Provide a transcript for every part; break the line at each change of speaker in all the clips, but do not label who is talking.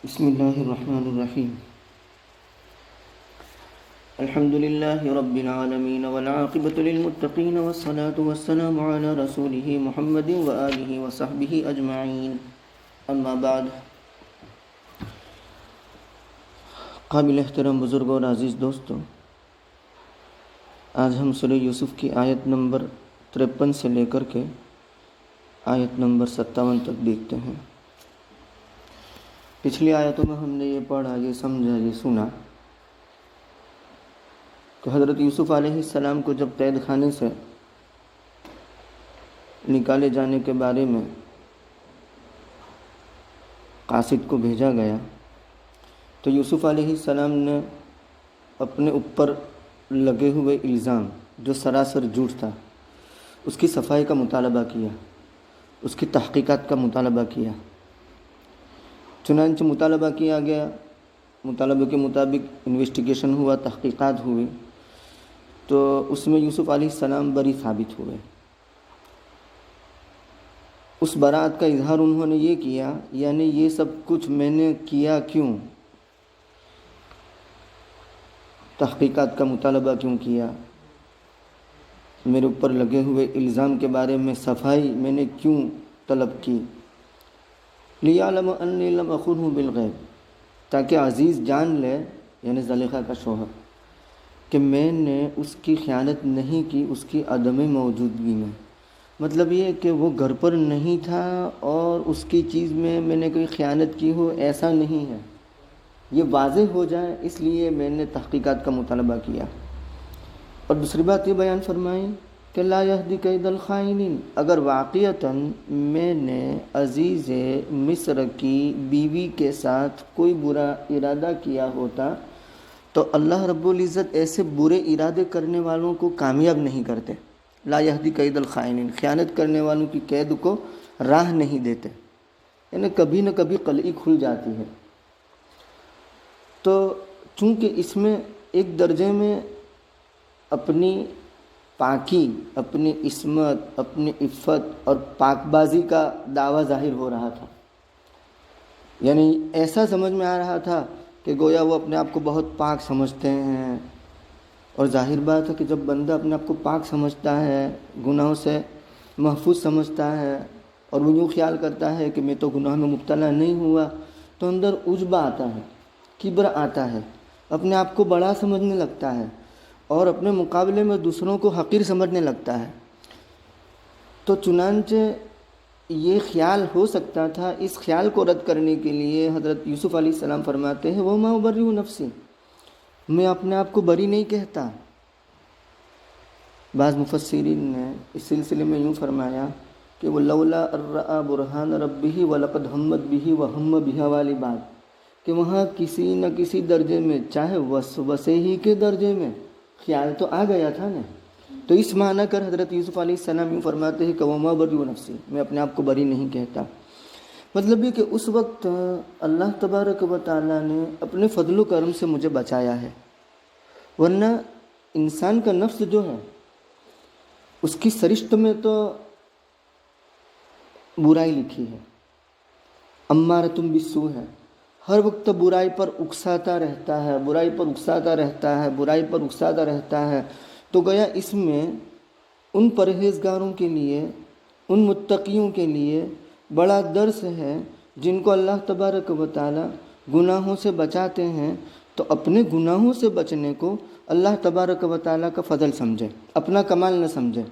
بسم الله الرحمن الرحيم. الحمد لله رب العالمين والعاقبة للمتقين والصلاة والسلام على رسوله محمد وآله وصحبه أجمعين. اما بعد. قابل احترام بزرگوں اور عزیز دوستوں، آج ہم سورہ یوسف کی آیت نمبر 53 سے لے کر کے آیت نمبر 57 تک دیکھتے ہیں۔ پچھلی آیتوں میں ہم نے یہ پڑھا، یہ سمجھا، یہ سنا کہ حضرت یوسف علیہ السلام کو جب قید خانے سے نکالے جانے کے بارے میں قاصد کو بھیجا گیا تو یوسف علیہ السلام نے اپنے اوپر لگے ہوئے الزام جو سراسر جھوٹ تھا اس کی صفائی کا مطالبہ کیا، اس کی تحقیقات کا مطالبہ کیا۔ چنانچہ مطالبہ کیا گیا، مطالبہ کے مطابق انویسٹیگیشن ہوا، تحقیقات ہوئی، تو اس میں یوسف علیہ السلام بری ثابت ہوئے۔ اس برات کا اظہار انہوں نے یہ کیا، یعنی یہ سب کچھ میں نے کیا کیوں، تحقیقات کا مطالبہ کیوں کیا، میرے اوپر لگے ہوئے الزام کے بارے میں صفائی میں نے کیوں طلب کی۔ لیعلم انی لم اخنہ بالغیب، تاکہ عزیز جان لے، یعنی زلیخا کا شوہر، کہ میں نے اس کی خیانت نہیں کی اس کی عدم موجودگی میں۔ مطلب یہ کہ وہ گھر پر نہیں تھا اور اس کی چیز میں نے کوئی خیانت کی ہو، ایسا نہیں ہے، یہ واضح ہو جائے اس لیے میں نے تحقیقات کا مطالبہ کیا۔ اور دوسری بات یہ بیان فرمائی کہ لا یہدی کید الخائنین، اگر واقعتاً میں نے عزیز مصر کی بیوی کے ساتھ کوئی برا ارادہ کیا ہوتا تو اللہ رب العزت ایسے برے ارادے کرنے والوں کو کامیاب نہیں کرتے۔ لا یہدی کید الخائنین، خیانت کرنے والوں کی قید کو راہ نہیں دیتے، یعنی کبھی نہ کبھی قلعی کھل جاتی ہے۔ تو چونکہ اس میں ایک درجے میں اپنی پاکی، اپنی عصمت، اپنی عفت اور پاک بازی کا دعویٰ ظاہر ہو رہا تھا، یعنی ایسا سمجھ میں آ رہا تھا کہ گویا وہ اپنے آپ کو بہت پاک سمجھتے ہیں۔ اور ظاہر بات ہے کہ جب بندہ اپنے آپ کو پاک سمجھتا ہے، گناہوں سے محفوظ سمجھتا ہے، اور وہ یوں خیال کرتا ہے کہ میں تو گناہ میں مبتلا نہیں ہوا، تو اندر عجب آتا ہے، کبر آتا ہے، اپنے آپ کو بڑا سمجھنے لگتا ہے اور اپنے مقابلے میں دوسروں کو حقیر سمجھنے لگتا ہے۔ تو چنانچہ یہ خیال ہو سکتا تھا، اس خیال کو رد کرنے کے لیے حضرت یوسف علیہ السلام فرماتے ہیں وَمَا أُبَرِّئُ نَفْسِي، میں اپنے آپ کو بری نہیں کہتا۔ بعض مفسرین نے اس سلسلے میں یوں فرمایا کہ وَلَوْلَا أَن رَأَىٰ بُرْهَانَ رَبِّهِ وَلَقَدْ هَمَّتْ بِهِ وَهَمَّ بِهَا والی بات، کہ وہاں کسی نہ کسی درجے میں، چاہے وسوسے ہی کے درجے میں، خیال تو آ گیا تھا نا۔ تو اس معنی کر حضرت یوسف علیہ السلام یوں فرماتے ہیں کہ وَمَا أُبَرِّئُ نَفْسِي، میں اپنے آپ کو بری نہیں کہتا۔ مطلب یہ کہ اس وقت اللہ تبارک و تعالیٰ نے اپنے فضل و کرم سے مجھے بچایا ہے، ورنہ انسان کا نفس جو ہے اس کی سرشت میں تو برائی لکھی ہے، امارۃ بالسوء ہے، ہر وقت برائی پر اکساتا رہتا ہے، برائی پر اکساتا رہتا ہے، برائی پر اکساتا رہتا ہے۔ تو گویا اس میں ان پرہیزگاروں کے لیے، ان متقیوں کے لیے بڑا درس ہے جن کو اللہ تبارک و تعالی گناہوں سے بچاتے ہیں، تو اپنے گناہوں سے بچنے کو اللہ تبارک و تعالی کا فضل سمجھے، اپنا کمال نہ سمجھے۔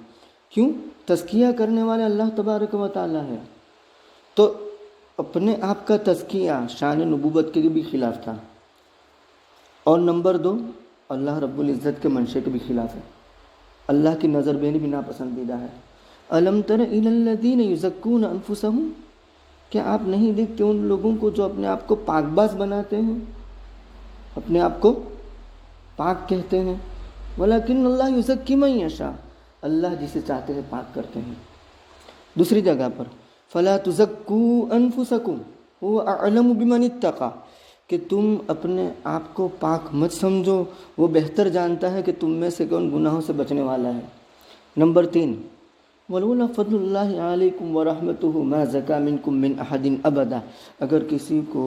کیوں؟ تزکیہ کرنے والے اللہ تبارک و تعالی ہے، تو اپنے آپ کا تزکیہ شان نبوت کے بھی خلاف تھا، اور نمبر 2 اللہ رب العزت کے منشے کے بھی خلاف ہے، اللہ کی نظر میں بھی ناپسندیدہ ہے۔ الم تر الی الذین یزکون انفسہم، کیا آپ نہیں دیکھتے ان لوگوں کو جو اپنے آپ کو پاک باز بناتے ہیں، اپنے آپ کو پاک کہتے ہیں؟ ولیکن اللہ یزکی من یشاء، اللہ جسے چاہتے ہیں پاک کرتے ہیں۔ دوسری جگہ پر فلا تزکوا انفسکم هو اعلم بمن اتقى، کہ تم اپنے آپ کو پاک مت سمجھو، وہ بہتر جانتا ہے کہ تم میں سے کون گناہوں سے بچنے والا ہے۔ نمبر 3 وَلَوْلَا فَضْلُ اللَّهِ عَلَيْكُمْ وَرَحْمَتُهُ مَا زَكَى مِنْكُمْ مِنْ أَحَدٍ أَبَدًا۔ اگر کسی کو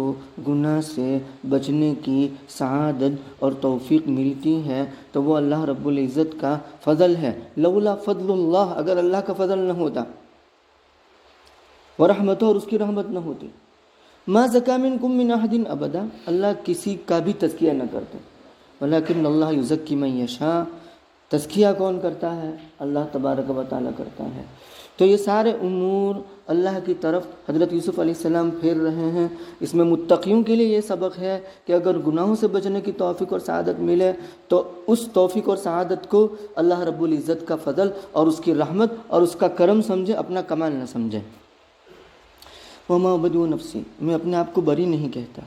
گناہ سے بچنے کی سعادت اور توفیق ملتی ہے تو وہ اللہ رب العزت کا فضل ہے۔ لولا فضل اللہ، اگر اللہ کا فضل نہ ہوتا، ورحمتہ، اور اس کی رحمت نہ ہوتی، ما زکا منکم من احد ابدا، اللہ کسی کا بھی تزکیہ نہ کرتے۔ ولیکن اللہ یزکی من یشاء، تزکیہ کون کرتا ہے؟ اللہ تبارک و تعالیٰ کرتا ہے۔ تو یہ سارے امور اللہ کی طرف حضرت یوسف علیہ السلام پھیر رہے ہیں۔ اس میں متقیوں کے لیے یہ سبق ہے کہ اگر گناہوں سے بچنے کی توفیق اور سعادت ملے تو اس توفیق اور سعادت کو اللہ رب العزت کا فضل اور اس کی رحمت اور اس کا کرم سمجھے، اپنا کمال نہ سمجھے۔ وما ابدو نفسی، میں اپنے آپ کو بری نہیں کہتا۔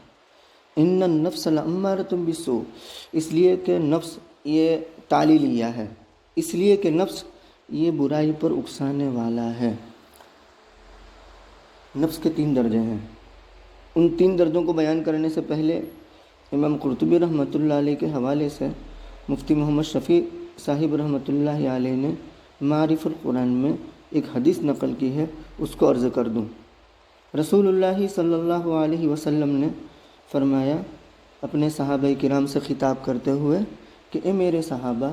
ان النفس لامارۃ بالسوء، اس لیے کہ نفس یہ تعلیلیہ ہے، اس لیے کہ نفس یہ برائی پر اکسانے والا ہے۔ نفس کے 3 درجے ہیں۔ ان 3 درجوں کو بیان کرنے سے پہلے امام قرطبی رحمۃ اللہ علیہ کے حوالے سے مفتی محمد شفیع صاحب رحمۃ اللہ علیہ نے معارف القرآن میں ایک حدیث نقل کی ہے، اس کو عرض کر دوں۔ رسول اللہ صلی اللہ علیہ وسلم نے فرمایا اپنے صحابہ کرام سے خطاب کرتے ہوئے کہ اے میرے صحابہ،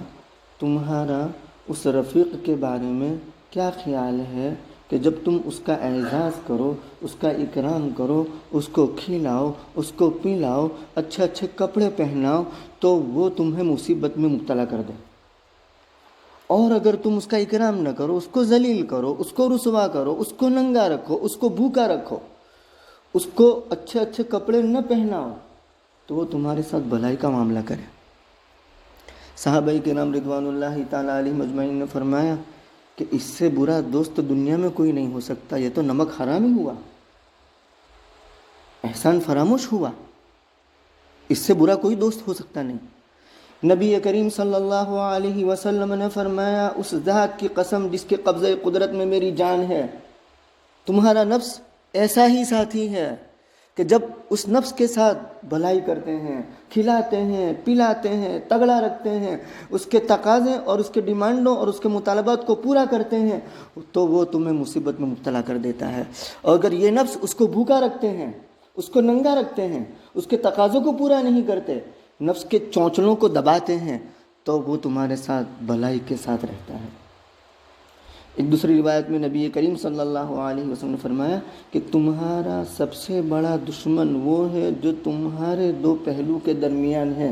تمہارا اس رفیق کے بارے میں کیا خیال ہے کہ جب تم اس کا اعزاز کرو، اس کا اکرام کرو، اس کو کھلاؤ، اس کو پلاؤ، اچھے اچھے کپڑے پہناؤ، تو وہ تمہیں مصیبت میں مبتلا کر دے۔ اور اگر تم اس کا اکرام نہ کرو، اس کو ذلیل کرو، اس کو رسوا کرو، اس کو ننگا رکھو، اس کو بھوکا رکھو، اس کو اچھے اچھے کپڑے نہ پہناؤ، تو وہ تمہارے ساتھ بھلائی کا معاملہ کرے۔ صحابہ کرام رضوان اللہ تعالیٰ علیہ مجمعین نے فرمایا کہ اس سے برا دوست دنیا میں کوئی نہیں ہو سکتا، یہ تو نمک حرام ہی ہوا، احسان فراموش ہوا، اس سے برا کوئی دوست ہو سکتا نہیں۔ نبی کریم صلی اللہ علیہ وسلم نے فرمایا اس ذات کی قسم جس کے قبضہ قدرت میں میری جان ہے، تمہارا نفس ایسا ہی ساتھی ہے کہ جب اس نفس کے ساتھ بھلائی کرتے ہیں، کھلاتے ہیں، پلاتے ہیں، تگڑا رکھتے ہیں، اس کے تقاضے اور اس کے ڈیمانڈوں اور اس کے مطالبات کو پورا کرتے ہیں، تو وہ تمہیں مصیبت میں مبتلا کر دیتا ہے۔ اور اگر یہ نفس اس کو بھوکا رکھتے ہیں، اس کو ننگا رکھتے ہیں، اس کے تقاضوں کو پورا نہیں کرتے، نفس کے چونچلوں کو دباتے ہیں، تو وہ تمہارے ساتھ بھلائی کے ساتھ رہتا ہے۔ ایک دوسری روایت میں نبی کریم صلی اللہ علیہ وسلم نے فرمایا کہ تمہارا سب سے بڑا دشمن وہ ہے جو تمہارے 2 پہلو کے درمیان ہے۔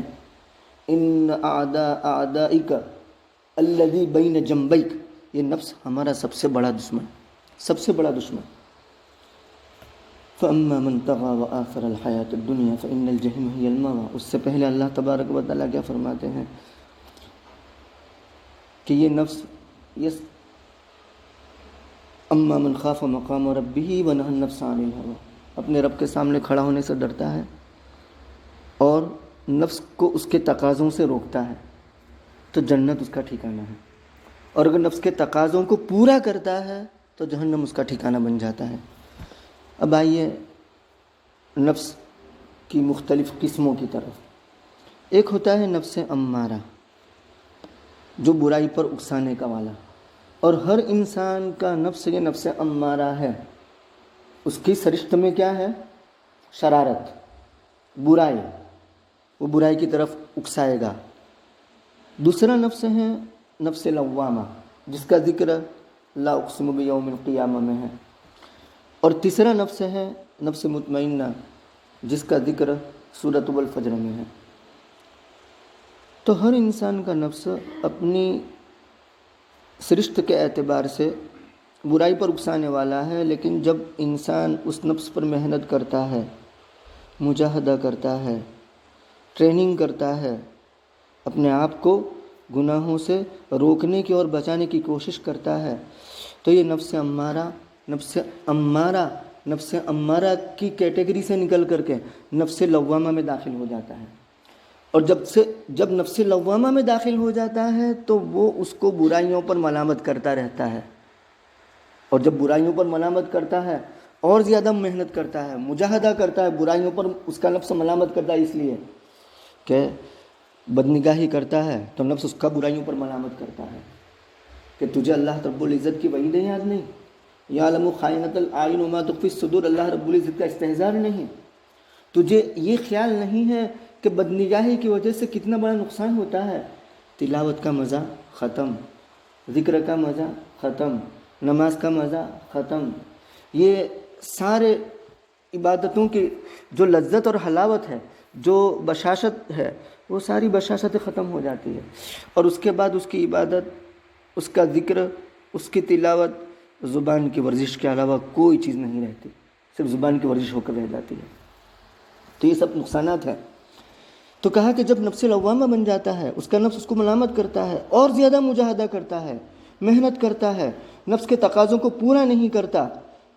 ان اعداء اعدائک الذی بین جنبیک، یہ نفس ہمارا سب سے بڑا دشمن، سب سے بڑا دشمن۔ فَأَمَّا مَنْ طَغَى وَآثَرَ الْحَيَاةَ الدُّنْيَا فَإِنَّ الْجَحِيمَ هِيَ الْمَأْوَىٰ۔ اس سے پہلے اللہ تبارک و تعالیٰ کیا فرماتے ہیں کہ یہ نفس اما من خاف مقام ربہ ونہى النفس عن الہویٰ، اپنے رب کے سامنے کھڑا ہونے سے ڈرتا ہے اور نفس کو اس کے تقاضوں سے روکتا ہے، تو جنت اس کا ٹھکانہ ہے۔ اور اگر نفس کے تقاضوں کو پورا کرتا ہے تو جہنم اس کا ٹھکانہ بن جاتا ہے۔ اب آئیے نفس کی مختلف قسموں کی طرف۔ ایک ہوتا ہے نفس امارہ، جو برائی پر اکسانے کا والا، اور ہر انسان کا نفس یہ نفس امارہ ہے۔ اس کی سرشت میں کیا ہے؟ شرارت، برائی، وہ برائی کی طرف اکسائے گا۔ دوسرا نفس ہے نفس لوامہ، جس کا ذکر لا اقسم بیوم القیامہ میں ہے۔ اور تیسرا نفس ہے نفس مطمئنہ، جس کا ذکر سورۃ والفجر میں ہے۔ تو ہر انسان کا نفس اپنی سرشت کے اعتبار سے برائی پر اکسانے والا ہے، لیکن جب انسان اس نفس پر محنت کرتا ہے، مجاہدہ کرتا ہے، ٹریننگ کرتا ہے، اپنے آپ کو گناہوں سے روکنے کی اور بچانے کی کوشش کرتا ہے، تو یہ نفس امارہ کی کیٹیگری سے نکل کر کے نفس لوامہ میں داخل ہو جاتا ہے۔ اور جب نفس لوامہ میں داخل ہو جاتا ہے تو وہ اس کو برائیوں پر ملامت کرتا رہتا ہے، اور جب برائیوں پر ملامت کرتا ہے اور زیادہ محنت کرتا ہے، مجاہدہ کرتا ہے، برائیوں پر اس کا نفس ملامت کرتا ہے، اس لیے کہ بدنگاہی کرتا ہے تو نفس اس کا برائیوں پر ملامت کرتا ہے، کہ کہ تجھے اللہ رب العزت کی وعیدیں یاد نہیں؟ یعلم خائنۃ الاعین وما تخفی الصدور، اللہ رب العزت کا استحضار نہیں؟ تجھے یہ خیال نہیں ہے کہ بدنگاہی کی وجہ سے کتنا بڑا نقصان ہوتا ہے؟ تلاوت کا مزہ ختم، ذکر کا مزہ ختم، نماز کا مزہ ختم، یہ سارے عبادتوں کی جو لذت اور حلاوت ہے، جو بشاشت ہے، وہ ساری بشاشت ختم ہو جاتی ہے، اور اس کے بعد اس کی عبادت، اس کا ذکر، اس کی تلاوت، زبان کی ورزش کے علاوہ کوئی چیز نہیں رہتی، صرف زبان کی ورزش ہو کر رہ جاتی ہے۔ تو یہ سب نقصانات ہیں۔ تو کہا کہ جب نفس لوامہ بن جاتا ہے، اس کا نفس اس کو ملامت کرتا ہے، اور زیادہ مجاہدہ کرتا ہے، محنت کرتا ہے، نفس کے تقاضوں کو پورا نہیں کرتا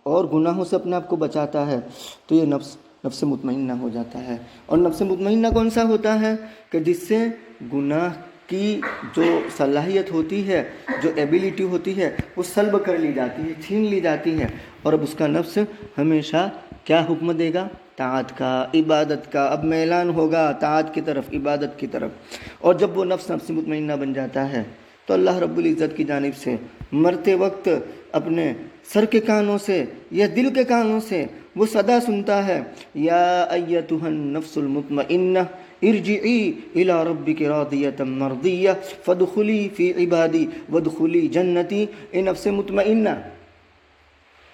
اور گناہوں سے اپنے آپ کو بچاتا ہے، تو یہ نفس مطمئنہ ہو جاتا ہے۔ اور نفس مطمئنہ کون سا ہوتا ہے؟ کہ جس سے گناہ کی جو صلاحیت ہوتی ہے، جو ایبیلٹی ہوتی ہے، وہ سلب کر لی جاتی ہے، چھین لی جاتی ہے، اور اب اس کا نفس ہمیشہ کیا حکم دے گا؟ طاعت کا، عبادت کا۔ اب میلان ہوگا طاعت کی طرف، عبادت کی طرف۔ اور جب وہ نفس مطمئنہ بن جاتا ہے تو اللہ رب العزت کی جانب سے مرتے وقت اپنے سر کے کانوں سے یا دل کے کانوں سے وہ صدا سنتا ہے، یا ایتھا النفس المطمئنہ ارجعی الی ربک راضیۃ مرضیہ فادخلی فی عبادی وادخلی جنتی۔ اے نفس مطمئنہ،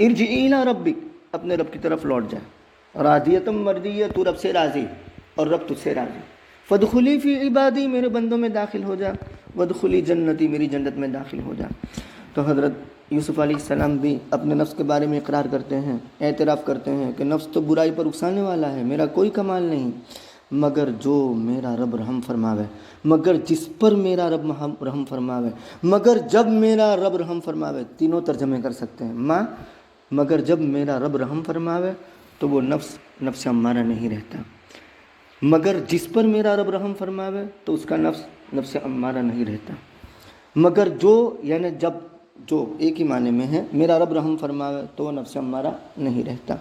ارجعی الی ربک، اپنے رب کی طرف لوٹ جائے، راضیۃ مرضیہ، تو رب سے راضی اور رب تجھ سے راضی، فادخلی فی عبادی، میرے بندوں میں داخل ہو جا، وادخلی جنتی، میری جنت میں داخل ہو جا۔ تو حضرت یوسف علیہ السلام بھی اپنے نفس کے بارے میں اقرار کرتے ہیں، اعتراف کرتے ہیں کہ نفس تو برائی پر اکسانے والا ہے، میرا کوئی کمال نہیں، مگر جو میرا رب رحم فرماوے، مگر جس پر میرا رب رحم فرماوے، مگر جب میرا رب رحم فرماوے، تینوں ترجمے کر سکتے ہیں، ماں مگر جب میرا رب رحم فرماوے تو وہ نفس امارہ نہیں رہتا، مگر جس پر میرا رب رحم فرماوے تو اس کا نفس امارہ نہیں رہتا، مگر جو، یعنی جب، جو ایک ہی معنی میں ہے، میرا رب رحم فرماوے تو وہ نفس امارہ نہیں رہتا۔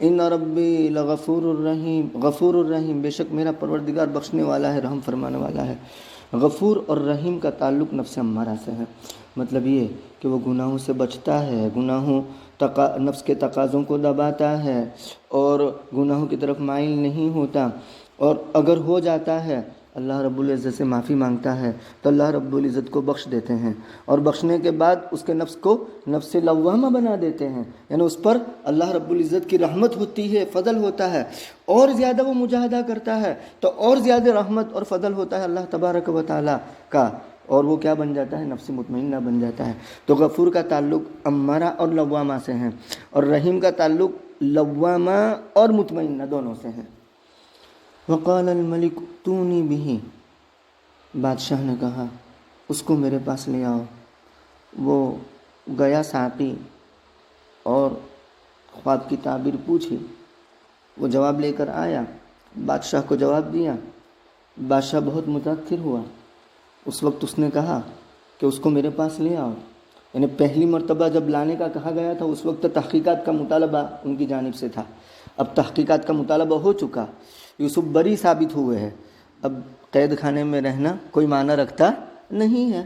ان ربی لغفور الرحیم، غفور الرحیم، بے شک میرا پروردگار بخشنے والا ہے، رحم فرمانے والا ہے۔ غفور اور رحیم کا تعلق نفس امارہ سے ہے، مطلب یہ کہ وہ گناہوں سے بچتا ہے، نفس کے تقاضوں کو دباتا ہے اور گناہوں کی طرف مائل نہیں ہوتا، اور اگر ہو جاتا ہے اللہ رب العزت سے معافی مانگتا ہے تو اللہ رب العزت کو بخش دیتے ہیں، اور بخشنے کے بعد اس کے نفس کو نفس لوامہ بنا دیتے ہیں، یعنی اس پر اللہ رب العزت کی رحمت ہوتی ہے، فضل ہوتا ہے، اور زیادہ وہ مجاہدہ کرتا ہے تو اور زیادہ رحمت اور فضل ہوتا ہے اللہ تبارک و تعالیٰ کا، اور وہ کیا بن جاتا ہے؟ نفس مطمئنہ بن جاتا ہے۔ تو غفور کا تعلق امارہ اور لوامہ سے ہے، اور رحیم کا تعلق لوامہ اور مطمئنہ دونوں سے ہے۔ وقال الملک ائتونی بہ، بادشاہ نے کہا اس کو میرے پاس لے آؤ۔ وہ گیا ساقی اور خواب کی تعبیر پوچھی، وہ جواب لے کر آیا، بادشاہ کو جواب دیا۔ بادشاہ بہت متاثر ہوا، اس وقت اس نے کہا کہ اس کو میرے پاس لے آؤ، یعنی پہلی مرتبہ جب لانے کا کہا گیا تھا اس وقت تحقیقات کا مطالبہ ان کی جانب سے تھا، اب تحقیقات کا مطالبہ ہو چکا، یوسف بری ثابت ہوئے ہیں، اب قید خانے میں رہنا کوئی معنی رکھتا نہیں ہے۔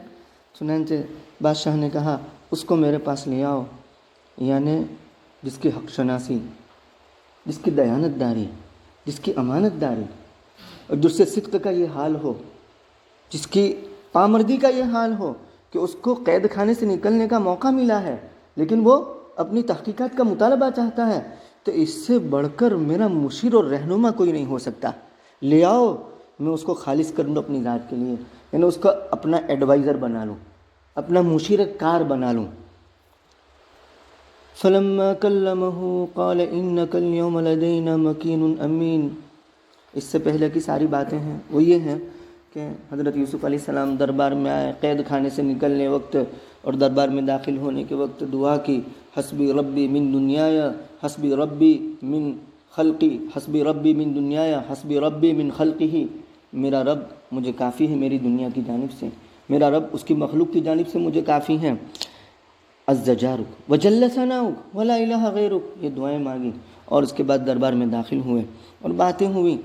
چنانچہ بادشاہ نے کہا اس کو میرے پاس لے آؤ، یعنی جس کی حق شناسی، جس کی دیانت داری، جس کی امانت داری، اور جس سے صدق کا یہ حال ہو، جس کی پامردی کا یہ حال ہو کہ اس کو قید خانے سے نکلنے کا موقع ملا ہے لیکن وہ اپنی تحقیقات کا مطالبہ چاہتا ہے، تو اس سے بڑھ کر میرا مشیر اور رہنما کوئی نہیں ہو سکتا، لے آؤ، میں اس کو خالص کر لوں اپنی ذات کے لیے، یعنی اس کو اپنا ایڈوائزر بنا لوں، اپنا مشیر کار بنا لوں۔ فلما کلمہ قال انک اليوم لدینا مکین امین۔ اس سے پہلے کی ساری باتیں ہیں وہ یہ ہیں کہ حضرت یوسف علیہ السلام دربار میں آئے، قید خانے سے نکلنے وقت اور دربار میں داخل ہونے کے وقت دعا کی، حسبی ربی من دنیای، حسبی ربی من خلقی، حسبی ربی من دنیای، حسبی ربی من خلقہ، میرا رب مجھے کافی ہے میری دنیا کی جانب سے، میرا رب اس کی مخلوق کی جانب سے مجھے کافی ہیں۔ عز جارک وجل ثناؤک ولا الہ غیرک، یہ دعائیں مانگی اور اس کے بعد دربار میں داخل ہوئے اور باتیں ہوئیں۔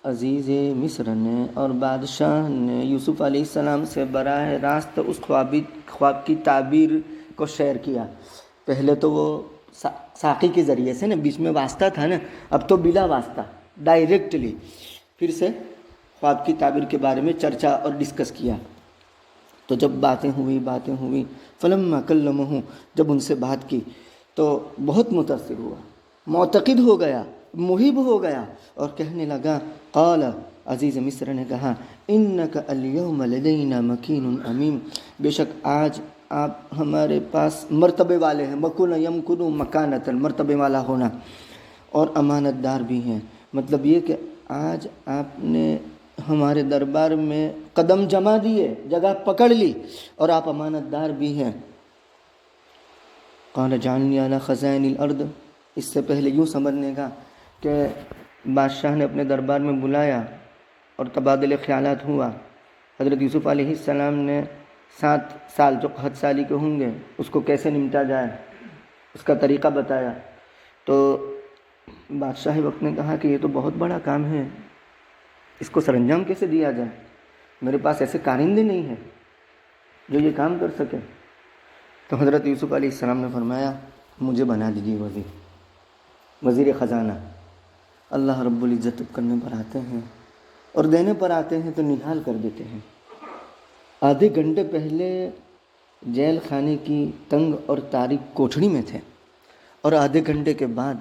عزیز مصر نے اور بادشاہ نے یوسف علیہ السلام سے براہ راست اس خواب کی تعبیر کو شیئر کیا. پہلے تو وہ ساقی کے ذریعے سے نا، بیچ میں واسطہ تھا نا، اب تو بلا واسطہ ڈائریکٹلی پھر سے خواب کی تعبیر کے بارے میں چرچا اور ڈسکس کیا. تو جب باتیں ہوئی فلما کلمہ، جب ان سے بات کی تو بہت متاثر ہوا، معتقد ہو گیا، محب ہو گیا اور کہنے لگا. قال، عزیز مصر نے کہا، انک الیوم لدینا مکین امین، بے شک آج آپ ہمارے پاس مرتبے والے ہیں. مکن یمکن مکانۃ، مرتبے والا ہونا، اور امانت دار بھی ہیں. مطلب یہ کہ آج آپ نے ہمارے دربار میں قدم جما دیے، جگہ پکڑ لی، اور آپ امانت دار بھی ہیں. قال جعلنی علی خزائن الارض، اس سے پہلے یوں سمجھنے کا کہ بادشاہ نے اپنے دربار میں بلایا اور تبادلہ خیالات ہوا. حضرت یوسف علیہ السلام نے 7 سال جو قحط سالی کے ہوں گے اس کو کیسے نمٹا جائے اس کا طریقہ بتایا. تو بادشاہ وقت نے کہا کہ یہ تو بہت بڑا کام ہے، اس کو سر انجام کیسے دیا جائے؟ میرے پاس ایسے کارندے نہیں ہیں جو یہ کام کر سکے. تو حضرت یوسف علیہ السلام نے فرمایا، مجھے بنا دیجیے وزیر خزانہ. اللہ رب العزت کرنے پر آتے ہیں اور دینے پر آتے ہیں تو نہال کر دیتے ہیں. آدھے گھنٹے پہلے جیل خانے کی تنگ اور تاریک کوٹھڑی میں تھے، اور آدھے گھنٹے کے بعد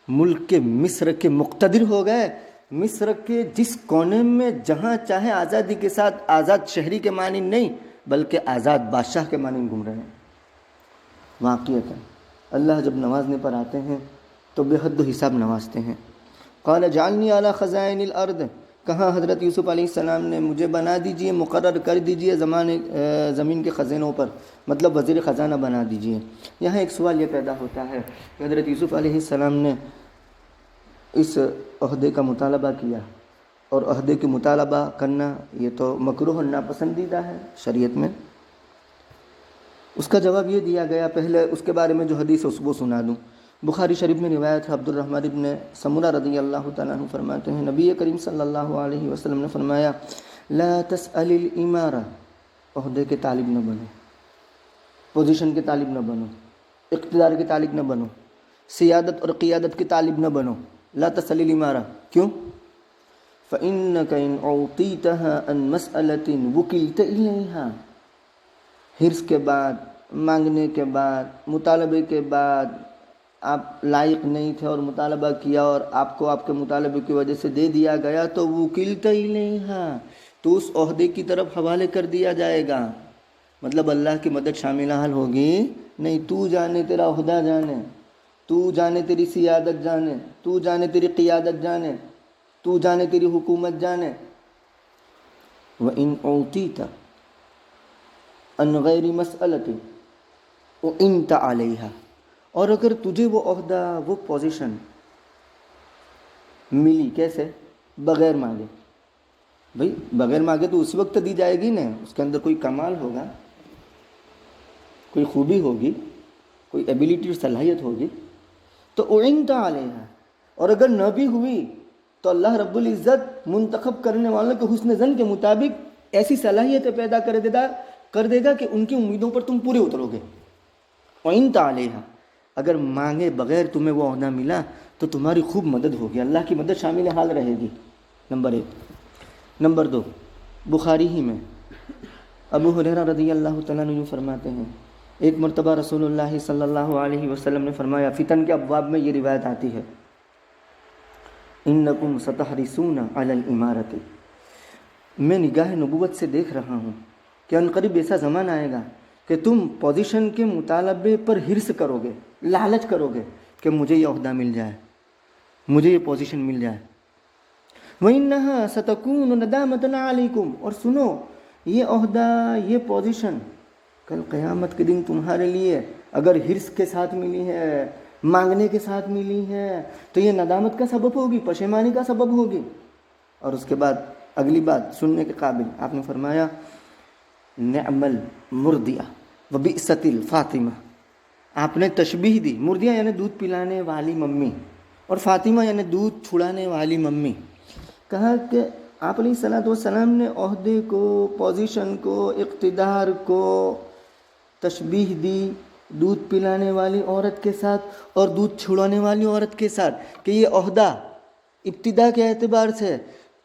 ملک کے مصر کے مقتدر ہو گئے. مصر کے جس کونے میں جہاں چاہے آزادی کے ساتھ، آزاد شہری کے معنی نہیں بلکہ آزاد بادشاہ کے معنی گھوم رہے ہیں. واقعیت اللہ جب نوازنے پر آتے ہیں تو بے حد و حساب نوازتے ہیں. قال جعلنی علی خزائن الارض، کہاں حضرت یوسف علیہ السلام نے مجھے بنا دیجئے، مقرر کر دیجئے زمین کے خزانوں پر، مطلب وزیر خزانہ بنا دیجئے. یہاں ایک سوال یہ پیدا ہوتا ہے کہ حضرت یوسف علیہ السلام نے اس عہدے کا مطالبہ کیا، اور عہدے کی مطالبہ کرنا یہ تو مکروہ اور ناپسندیدہ ہے شریعت میں. اس کا جواب یہ دیا گیا، پہلے اس کے بارے میں جو حدیث ہے اس کو سنا دوں. بخاری شریف میں روایت ہے، عبد الرحمن ابن سمرہ رضی اللہ تعالیٰ عنہ فرماتے ہیں، نبی کریم صلی اللہ علیہ وسلم نے فرمایا، لا تسأل الامارہ، عہدے کے طالب نہ بنو، پوزیشن کے طالب نہ بنو، اقتدار کے طالب نہ بنو، سیادت اور قیادت کے طالب نہ بنو. لا تسأل الامارہ، کیوں؟ فإنك إن أعطيتها عن مسألة وكلت إليها، حرص کے بعد، مانگنے کے بعد، مطالبے کے بعد آپ لائق نہیں تھے اور مطالبہ کیا اور آپ کو آپ کے مطالبے کی وجہ سے دے دیا گیا تو وکلت الیہا، تو اس عہدے کی طرف حوالے کر دیا جائے گا. مطلب اللہ کی مدد شامل حال ہوگی نہیں. تو جانے تیرا عہدہ جانے، تو جانے تیری سیادت جانے، تو جانے تیری قیادت جانے، تو جانے تیری حکومت جانے. وَإِنْ أُعْطِيتَ عَنْ غَيْرِ مَسْأَلَةٍ وَإِنْتَ عَلَيْهَا، اور اگر تجھے وہ عہدہ، وہ پوزیشن ملی، کیسے؟ بغیر مانگے. بھئی بغیر مانگے تو اسی وقت دی جائے گی نا، اس کے اندر کوئی کمال ہوگا، کوئی خوبی ہوگی، کوئی ایبیلیٹی اور صلاحیت ہوگی. تو اعنت علیہا، اور اگر نہ بھی ہوئی تو اللہ رب العزت منتخب کرنے والوں کے حسن ظن کے مطابق ایسی صلاحیتیں پیدا کر دے گا کہ ان کی امیدوں پر تم پورے اترو گے. اعنت علیہا، اگر مانگے بغیر تمہیں وہ عہدہ ملا تو تمہاری خوب مدد ہوگی، اللہ کی مدد شامل حال رہے گی. نمبر 1. نمبر 2، بخاری ہی میں ابو ہریرہ رضی اللہ تعالیٰ عنہ فرماتے ہیں، ایک مرتبہ رسول اللہ صلی اللہ علیہ وسلم نے فرمایا، فتن کے ابواب میں یہ روایت آتی ہے، انکم ستحرسون علی الامارۃ، میں نگاہ نبوت سے دیکھ رہا ہوں کہ عنقریب ایسا زمان آئے گا کہ تم پوزیشن کے مطالبے پر حرص کرو گے، لالچ کرو گے کہ مجھے یہ عہدہ مل جائے، مجھے یہ پوزیشن مل جائے. وَإِنَّهَا سَتَكُونُ نَدَامَةً عَلَيْكُمْ، اور سنو، یہ عہدہ، یہ پوزیشن کل قیامت کے دن تمہارے لیے اگر حرص کے ساتھ ملی ہے، مانگنے کے ساتھ ملی ہے تو یہ ندامت کا سبب ہوگی، پشیمانی کا سبب ہوگی. اور اس کے بعد اگلی بات سننے کے قابل، آپ نے فرمایا، نعم المرضیہ وبئست الفاطمہ، آپ نے تشبیہ دی. مردیہ یعنی دودھ پلانے والی ممی، اور فاطمہ یعنی دودھ چھڑانے والی ممی. کہا کہ آپ علیہ الصلوۃ والسلام نے عہدے کو، پوزیشن کو، اقتدار کو تشبیہ دی دودھ پلانے والی عورت کے ساتھ اور دودھ چھڑانے والی عورت کے ساتھ، کہ یہ عہدہ ابتدا کے اعتبار سے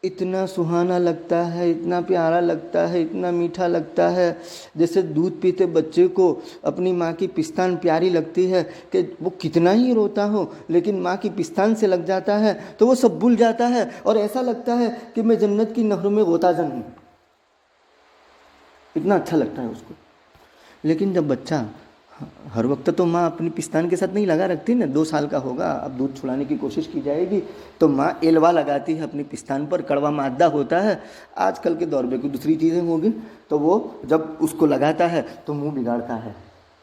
اتنا سہانا لگتا ہے، اتنا پیارا لگتا ہے، اتنا میٹھا لگتا ہے، جیسے دودھ پیتے بچے کو اپنی ماں کی پستان پیاری لگتی ہے کہ وہ کتنا ہی روتا ہو لیکن ماں کی پستان سے لگ جاتا ہے تو وہ سب بھول جاتا ہے اور ایسا لگتا ہے کہ میں جنت کی نہروں میں غوطہ زن ہوں، اتنا اچھا لگتا ہے اس کو۔ لیکن جب بچہ، ہر وقت تو ماں اپنی پستان کے ساتھ نہیں لگا رکھتی نا، 2 سال کا ہوگا، اب دودھ چھڑانے کی کوشش کی جائے گی تو ماں ایلوا لگاتی ہے اپنی پستان پر، کڑوا مادہ ہوتا ہے، آج کل کے دور میں کوئی دوسری چیزیں ہوگی، تو وہ جب اس کو لگاتا ہے تو منہ بگاڑتا ہے،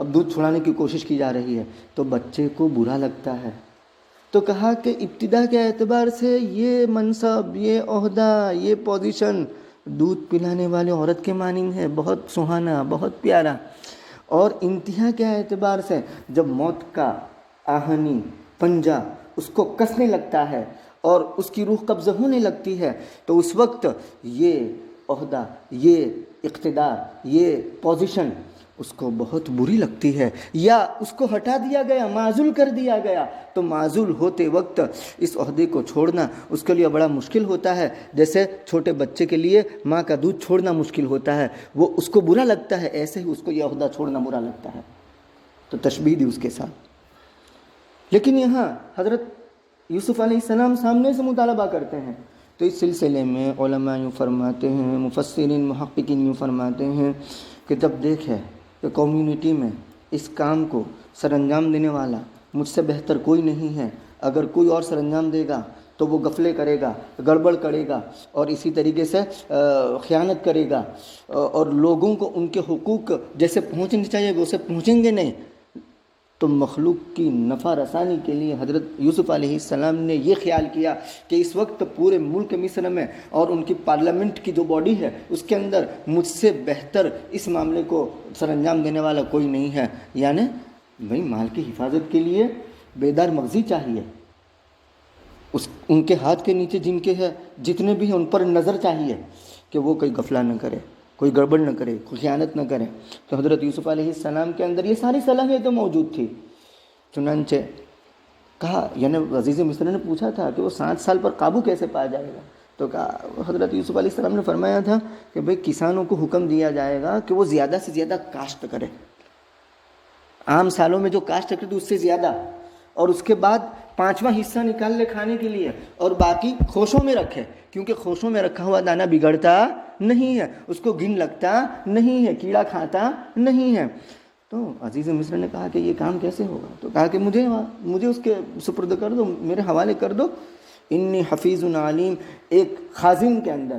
اب دودھ چھڑانے کی کوشش کی جا رہی ہے تو بچے کو برا لگتا ہے۔ تو کہا کہ ابتدا کے اعتبار سے یہ منصب، یہ عہدہ، یہ پوزیشن دودھ پلانے والی عورت کے مانند ہے، بہت سہانا، بہت پیارا، اور انتہا کے اعتبار سے جب موت کا آہنی پنجہ اس کو کسنے لگتا ہے اور اس کی روح قبض ہونے لگتی ہے تو اس وقت یہ عہدہ، یہ اقتدار، یہ پوزیشن اس کو بہت بری لگتی ہے، یا اس کو ہٹا دیا گیا، معزول کر دیا گیا، تو معزول ہوتے وقت اس عہدے کو چھوڑنا اس کے لیے بڑا مشکل ہوتا ہے، جیسے چھوٹے بچے کے لیے ماں کا دودھ چھوڑنا مشکل ہوتا ہے، وہ اس کو برا لگتا ہے، ایسے ہی اس کو یہ عہدہ چھوڑنا برا لگتا ہے، تو تشبیہ دی اس کے ساتھ۔ لیکن یہاں حضرت یوسف علیہ السلام سامنے سے مطالبہ کرتے ہیں، تو اس سلسلے میں علماء یوں فرماتے ہیں، مفسرین محققین یوں فرماتے ہیں کہ جب دیکھے کہ کمیونٹی میں اس کام کو سر انجام دینے والا مجھ سے بہتر کوئی نہیں ہے، اگر کوئی اور سر انجام دے گا تو وہ غفلے کرے گا، گڑبڑ کرے گا، اور اسی طریقے سے خیانت کرے گا، اور لوگوں کو ان کے حقوق جیسے پہنچنے چاہیے وہ اسے پہنچیں گے نہیں، تو مخلوق کی نفع رسانی کے لیے حضرت یوسف علیہ السلام نے یہ خیال کیا کہ اس وقت پورے ملک مصر میں اور ان کی پارلیمنٹ کی جو باڈی ہے اس کے اندر مجھ سے بہتر اس معاملے کو سر انجام دینے والا کوئی نہیں ہے، یعنی بھائی مال کی حفاظت کے لیے بیدار مغزی چاہیے، ان کے ہاتھ کے نیچے جن کے ہے جتنے بھی ہیں ان پر نظر چاہیے کہ وہ کوئی غفلہ نہ کرے، کوئی گڑبڑ نہ کرے، کوئی خیانت نہ کرے۔ تو حضرت یوسف علیہ السلام کے اندر یہ ساری صلاحیتیں موجود تھی، چنانچہ کہا، یعنی عزیز مصر نے پوچھا تھا کہ وہ 7 سال پر قابو کیسے پایا جائے گا، تو کہا حضرت یوسف علیہ السلام نے فرمایا تھا کہ بھئی کسانوں کو حکم دیا جائے گا کہ وہ زیادہ سے زیادہ کاشت کرے، عام سالوں میں جو کاشت کرتے اس سے زیادہ، اور اس کے بعد 5واں حصہ نکال لے کھانے کے لیے اور باقی خوشوں میں رکھے، کیونکہ خوشوں میں رکھا ہوا دانہ بگڑتا نہیں ہے، اس کو گن لگتا نہیں ہے، کیڑا کھاتا نہیں ہے۔ تو عزیز مصر نے کہا کہ یہ کام کیسے ہوگا، تو کہا کہ مجھے اس کے سپرد کر دو، میرے حوالے کر دو، انی حفیظ علیم۔ ایک خازن کے اندر،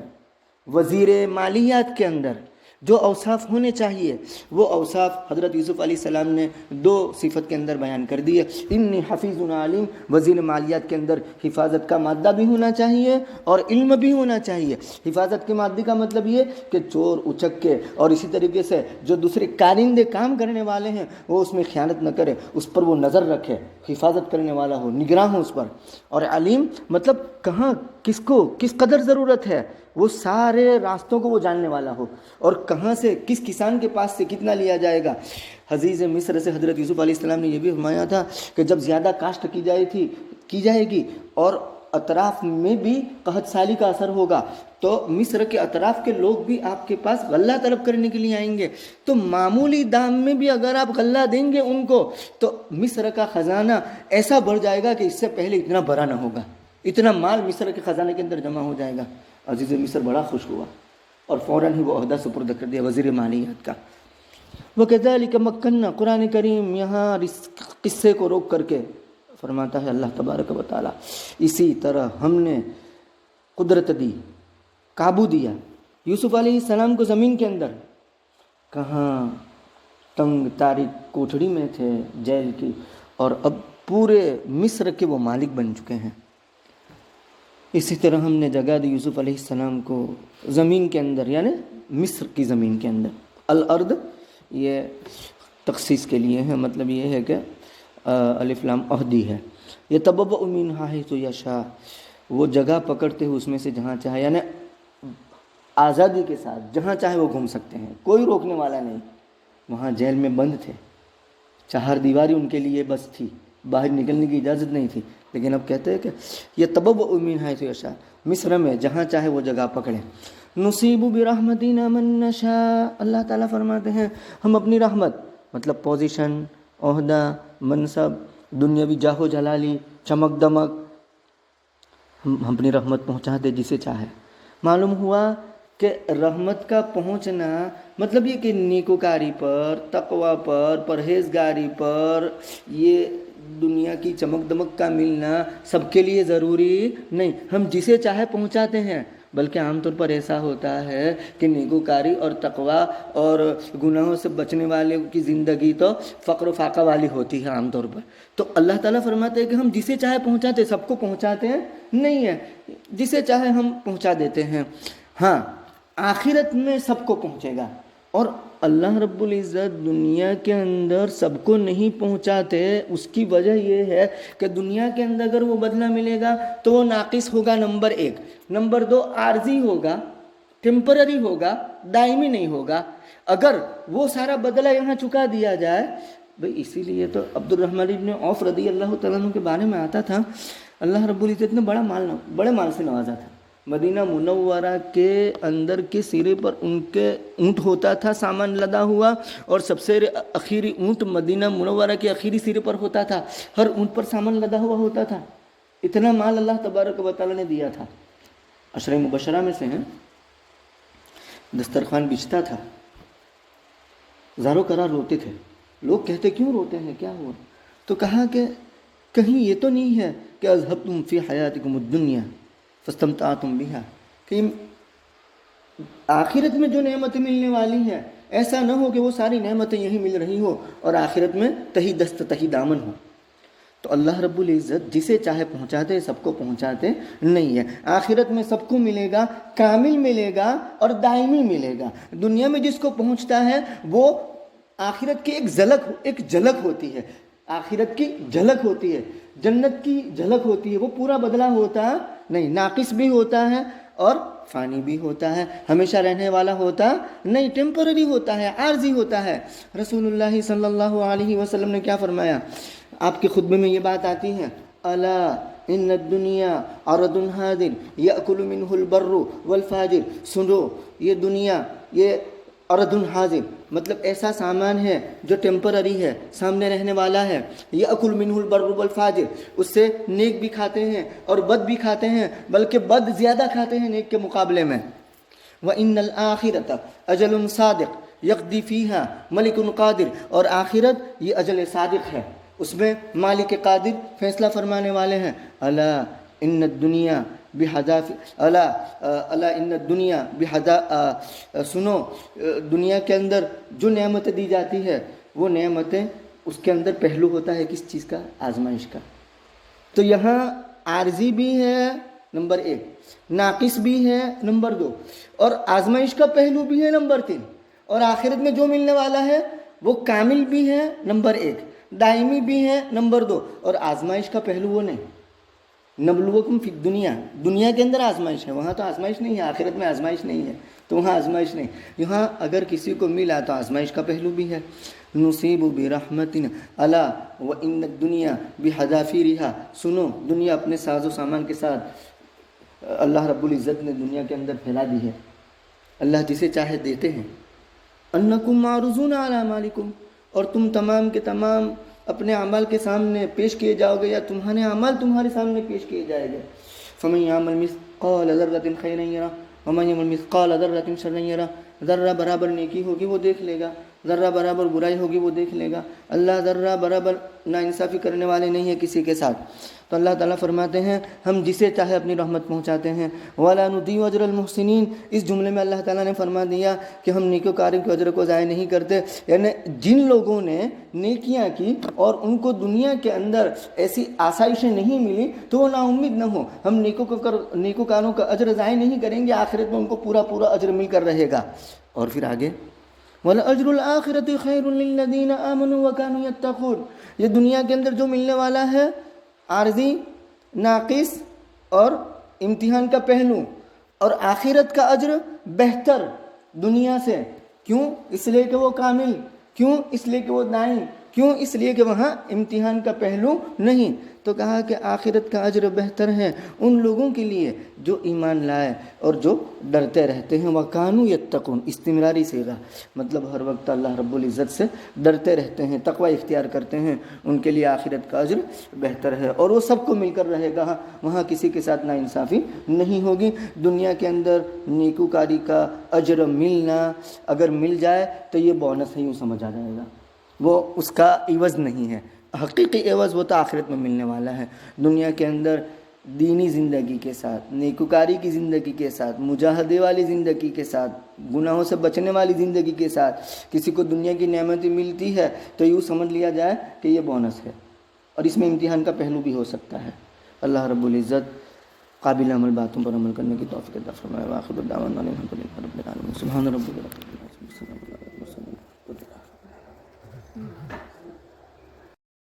وزیر مالیات کے اندر جو اوصاف ہونے چاہیے وہ اوصاف حضرت یوسف علیہ السلام نے 2 صفت کے اندر بیان کر دیے۔ انی حفیظ علیم، وزیر مالیات کے اندر حفاظت کا مادہ بھی ہونا چاہیے اور علم بھی ہونا چاہیے۔ حفاظت کے مادے کا مطلب یہ کہ چور اچک کے اور اسی طریقے سے جو دوسرے کارندے کام کرنے والے ہیں وہ اس میں خیانت نہ کرے، اس پر وہ نظر رکھے، حفاظت کرنے والا ہو، نگراں ہو اس پر۔ اور علیم مطلب کہاں کس کو کس قدر ضرورت ہے، وہ سارے راستوں کو وہ جاننے والا ہو، اور کہاں سے کس کسان کے پاس سے کتنا لیا جائے گا۔ عزیز مصر سے حضرت یوسف علیہ السلام نے یہ بھی فرمایا تھا کہ جب زیادہ کاشت کی جائے گی اور اطراف میں بھی قحط سالی کا اثر ہوگا تو مصر کے اطراف کے لوگ بھی آپ کے پاس غلہ طلب کرنے کے لیے آئیں گے، تو معمولی دام میں بھی اگر آپ غلہ دیں گے ان کو تو مصر کا خزانہ ایسا بڑھ جائے گا کہ اس سے پہلے اتنا بھرا نہ ہوگا، اتنا مال مصر کے خزانے کے اندر جمع ہو جائے گا۔ عزیز مصر بڑا خوش ہوا اور فوراً ہی وہ عہدہ سپرد کر دیا وزیر مالیات کا۔ وَكَذَلِكَ مَكَّنَّا، قرآن کریم یہاں قصے کو روک کر کے فرماتا ہے اللہ تبارک و تعالی، اسی طرح ہم نے قدرت دی، قابو دیا یوسف علیہ السلام کو زمین کے اندر، کہاں تنگ تاریک کوٹھڑی میں تھے جیل کی، اور اب پورے مصر کے وہ مالک بن چکے ہیں۔ اسی طرح ہم نے جگہ دی یوسف علیہ السلام کو زمین کے اندر، یعنی مصر کی زمین کے اندر۔ الارض یہ تخصیص کے لیے ہے، مطلب یہ ہے کہ الف لام عہدی ہے۔ یتبوأ منہا حیث یشاء، وہ جگہ پکڑتے ہیں اس میں سے جہاں چاہے، یعنی آزادی کے ساتھ جہاں چاہے وہ گھوم سکتے ہیں، کوئی روکنے والا نہیں۔ وہاں جیل میں بند تھے، 4 دیواری ان کے لیے بس تھی، باہر نکلنے کی اجازت نہیں تھی، لیکن اب کہتے ہیں کہ یہ تبوّأ من حیث یشاء، مصر میں جہاں چاہے وہ جگہ پکڑیں۔ نصیب برحمتنا من نشاء، اللہ تعالیٰ فرماتے ہیں ہم اپنی رحمت، مطلب پوزیشن، عہدہ، منصب، دنیاوی جاہ و جلالی، چمک دمک، ہم اپنی رحمت پہنچاتے جسے چاہے۔ معلوم ہوا کہ رحمت کا پہنچنا مطلب یہ کہ نیکوکاری پر، تقوی پر، پرہیزگاری پر، یہ دنیا کی چمک دمک کا ملنا سب کے لیے ضروری نہیں، ہم جسے چاہے پہنچاتے ہیں۔ بلکہ عام طور پر ایسا ہوتا ہے کہ نیکوکاری اور تقوی اور گناہوں سے بچنے والے کی زندگی تو فقر و فاقہ والی ہوتی ہے عام طور پر۔ تو اللہ تعالیٰ فرماتے ہیں کہ ہم جسے چاہے پہنچاتے، سب کو پہنچاتے ہیں نہیں ہے، جسے چاہے ہم پہنچا دیتے ہیں۔ ہاں، آخرت میں سب کو پہنچے گا، اور اللہ رب العزت دنیا کے اندر سب کو نہیں پہنچاتے، اس کی وجہ یہ ہے کہ دنیا کے اندر اگر وہ بدلہ ملے گا تو وہ ناقص ہوگا، نمبر 1، نمبر 2 عارضی ہوگا، ٹیمپرری ہوگا، دائمی نہیں ہوگا۔ اگر وہ سارا بدلہ یہاں چکا دیا جائے، بھئی اسی لیے تو عبد الرحمن ابن عوف رضی اللہ تعالیٰ عنہ کے بارے میں آتا تھا، اللہ رب العزت نے بڑے مال سے نوازا تھا۔ مدینہ منورہ کے اندر کے سرے پر ان کے اونٹ ہوتا تھا سامان لدا ہوا، اور سب سے اخیری اونٹ مدینہ منورہ کے اخیری سرے پر ہوتا تھا، ہر اونٹ پر سامان لدا ہوا ہوتا تھا۔ اتنا مال اللہ تبارک و تعالیٰ نے دیا تھا۔ عشرہ مبشرہ میں سے ہیں، دسترخوان بچھتا تھا، زارو قرار روتے تھے، لوگ کہتے کیوں روتے ہیں، کیا ہوا؟ تو کہا کہ کہیں یہ تو نہیں ہے کہ اذهبتم فی حیاتکم الدنیا فاستمتعتم بها، کہ آخرت میں جو نعمتیں ملنے والی ہیں ایسا نہ ہو کہ وہ ساری نعمتیں یہیں مل رہی ہو اور آخرت میں تہی دست تہی دامن ہو۔ تو اللہ رب العزت جسے چاہے پہنچاتے، سب کو پہنچاتے نہیں ہے۔ آخرت میں سب کو ملے گا، کامل ملے گا اور دائمی ملے گا۔ دنیا میں جس کو پہنچتا ہے وہ آخرت کی ایک جھلک ہوتی ہے، آخرت کی جھلک ہوتی ہے، جنت کی جھلک ہوتی ہے، وہ پورا بدلہ ہوتا نہیں، ناقص بھی ہوتا ہے اور فانی بھی ہوتا ہے، ہمیشہ رہنے والا ہوتا نہیں، ٹیمپرری ہوتا ہے، عارضی ہوتا ہے۔ رسول اللہ صلی اللہ علیہ وسلم نے کیا فرمایا؟ آپ کے خطبے میں یہ بات آتی ہے، الا ان الدنیا عرض حاضر یاکل منہ البر والفاجر، سنو یہ دنیا یہ عرض حاضر مطلب ایسا سامان ہے جو ٹیمپرری ہے، سامنے رہنے والا ہے، یاکل منہ البر والفاجر، اس سے نیک بھی کھاتے ہیں اور بد بھی کھاتے ہیں، بلکہ بد زیادہ کھاتے ہیں نیک کے مقابلے میں۔ وان الاخرۃ اجل صادق یقضی فیہا ملک قادر، اور آخرت یہ اجل صادق ہے، اس میں مالک قادر فیصلہ فرمانے والے ہیں۔ الا ان الدنیا الا ان الدنیا سنو دنیا کے اندر جو نعمتیں دی جاتی ہے وہ نعمتیں، اس کے اندر پہلو ہوتا ہے کس چیز کا؟ آزمائش کا۔ تو یہاں عارضی بھی ہے نمبر 1، ناقص بھی ہے نمبر 2، اور آزمائش کا پہلو بھی ہے نمبر 3، اور آخرت میں جو ملنے والا ہے وہ کامل بھی ہے نمبر 1، دائمی بھی ہے نمبر 2، اور آزمائش کا پہلو وہ نہیں۔ نبلوکم فی الدنیا، دنیا کے اندر آزمائش ہے، وہاں تو آزمائش نہیں ہے، آخرت میں آزمائش نہیں ہے، تو وہاں آزمائش نہیں، یہاں اگر کسی کو ملا تو آزمائش کا پہلو بھی ہے۔ نصیب برحمتنا الا وان الدنیا بحذافیرها، سنو دنیا اپنے ساز و سامان کے ساتھ اللہ رب العزت نے دنیا کے اندر پھیلا دی ہے، اللہ جسے چاہے دیتے ہیں۔ انکم معروضون علی مالکم، اور تم تمام کے تمام اپنے اعمال کے سامنے پیش کیے جاؤ گے، یا تمہارے اعمال تمہارے سامنے پیش کیے جائے گے۔ فمن یعمل مثقال ذرۃ خیرا یرہ ومن یعمل مثقال ذرۃ شرا یرہ، ذرہ برابر نیکی ہوگی وہ دیکھ لے گا، ذرہ برابر برائی ہوگی وہ دیکھ لے گا۔ اللہ ذرہ برابر ناانصافی کرنے والے نہیں ہے کسی کے ساتھ۔ تو اللہ تعالیٰ فرماتے ہیں ہم جسے چاہے اپنی رحمت پہنچاتے ہیں۔ وَلَا نُضِيعُ أَجْرَ الْمُحْسِنِينَ، اس جملے میں اللہ تعالیٰ نے فرما دیا کہ ہم نیکوکاروں کے اجر کو ضائع نہیں کرتے، یعنی جن لوگوں نے نیکیاں کی اور ان کو دنیا کے اندر ایسی آسائشیں نہیں ملی تو وہ نا امید نہ ہو، ہم نیکوکاروں کا اجر ضائع نہیں کریں گے، آخرت میں ان کو پورا اجر مل کر رہے گا۔ اور پھر آگے وَلَأَجْرُ الْآخِرَةِ خَيْرٌ لِلَّذِينَ آمَنُوا وَكَانُوا يَتَّقُونَ، یہ دنیا کے اندر جو ملنے والا ہے عارضی، ناقص اور امتحان کا پہلو، اور آخرت کا اجر بہتر دنیا سے. کیوں؟ اس لیے کہ وہ کامل. کیوں؟ اس لیے کہ وہ دائیں. کیوں؟ اس لیے کہ وہاں امتحان کا پہلو نہیں. تو کہا کہ آخرت کا اجر بہتر ہے ان لوگوں کے لیے جو ایمان لائے اور جو ڈرتے رہتے ہیں. وَكَانُوا يَتَّقُونَ استمراری صیغہ، مطلب ہر وقت اللہ رب العزت سے ڈرتے رہتے ہیں، تقوی اختیار کرتے ہیں، ان کے لیے آخرت کا اجر بہتر ہے. اور وہ سب کو مل کر رہے گا، وہاں کسی کے ساتھ ناانصافی نہیں ہوگی. دنیا کے اندر نیکوکاری کا اجر ملنا اگر مل جائے تو یہ بونس ہے، یوں سمجھا جائے گا، وہ اس کا عوض نہیں ہے. حقیقی عوض وہ تو آخرت میں ملنے والا ہے. دنیا کے اندر دینی زندگی کے ساتھ، نیکوکاری کی زندگی کے ساتھ، مجاہدے والی زندگی کے ساتھ، گناہوں سے بچنے والی زندگی کے ساتھ کسی کو دنیا کی نعمتیں ملتی ہے تو یوں سمجھ لیا جائے کہ یہ بونس ہے، اور اس میں امتحان کا پہلو بھی ہو سکتا ہے. اللہ رب العزت قابل عمل باتوں پر عمل کرنے کی توفیق عطا فرمائے. وآخر دعوانا الحمد للہ رب العالمین. سبحان ربک رب العزت عما یصفون.